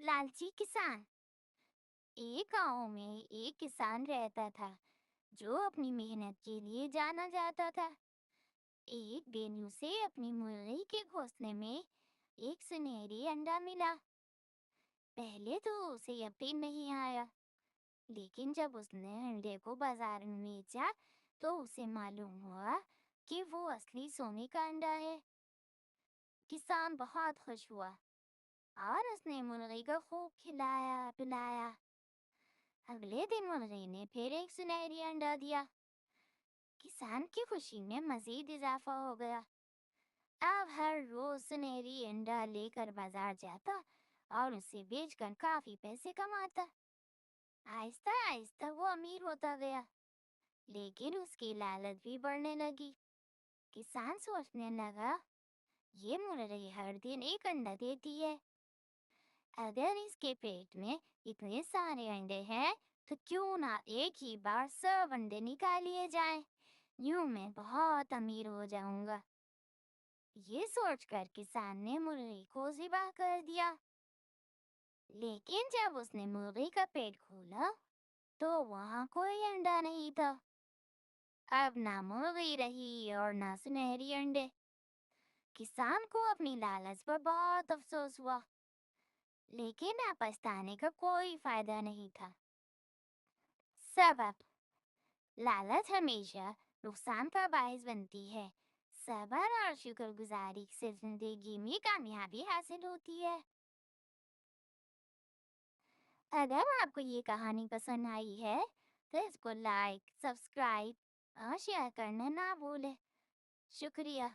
लालची किसान। एक गांव में एक किसान रहता था जो अपनी मेहनत के लिए जाना जाता था। एक दिन उसे अपनी मुर्गी के घोंसले में एक सुनहरी अंडा मिला। पहले तो उसे यकीन नहीं आया, लेकिन जब उसने अंडे को बाजार में बेचा तो उसे मालूम हुआ कि वो असली सोने का अंडा है। किसान बहुत खुश हुआ और उसने मुर्गी को खूब खिलाया पिलाया। अगले दिन मुर्गी ने फिर एक सुनहरी अंडा दिया। किसान की खुशी में मजीद इजाफा हो गया। अब हर रोज सुनहरी अंडा लेकर बाजार जाता और उसे बेचकर काफी पैसे कमाता। आहिस्ता आहिस्ता वो अमीर होता गया, लेकिन उसकी लालच भी बढ़ने लगी। किसान सोचने लगा, ये मुर्गी हर दिन एक अंडा देती है, अगर इसके पेट में इतने सारे अंडे हैं तो क्यों ना एक ही बार सब अंडे निकाल लिए जाएं। यूं मैं बहुत अमीर हो जाऊंगा। ये सोचकर किसान ने मुर्गी को ज़िबा कर दिया। लेकिन जब उसने मुर्गी का पेट खोला तो वहाँ कोई अंडा नहीं था। अब ना मुर्गी रही और ना सुनहरी अंडे। किसान को अपनी लालच पर बहुत अफसोस हुआ, लेकिन अब पछताने का कोई फायदा नहीं था। सबक: लालच हमेशा नुकसान का बायस बनती है। सब्र और शुक्रगुजारी से जिंदगी में कामयाबी हासिल होती है। अगर आपको ये कहानी पसंद आई है तो इसको लाइक, सब्सक्राइब और शेयर करना ना भूलें। शुक्रिया।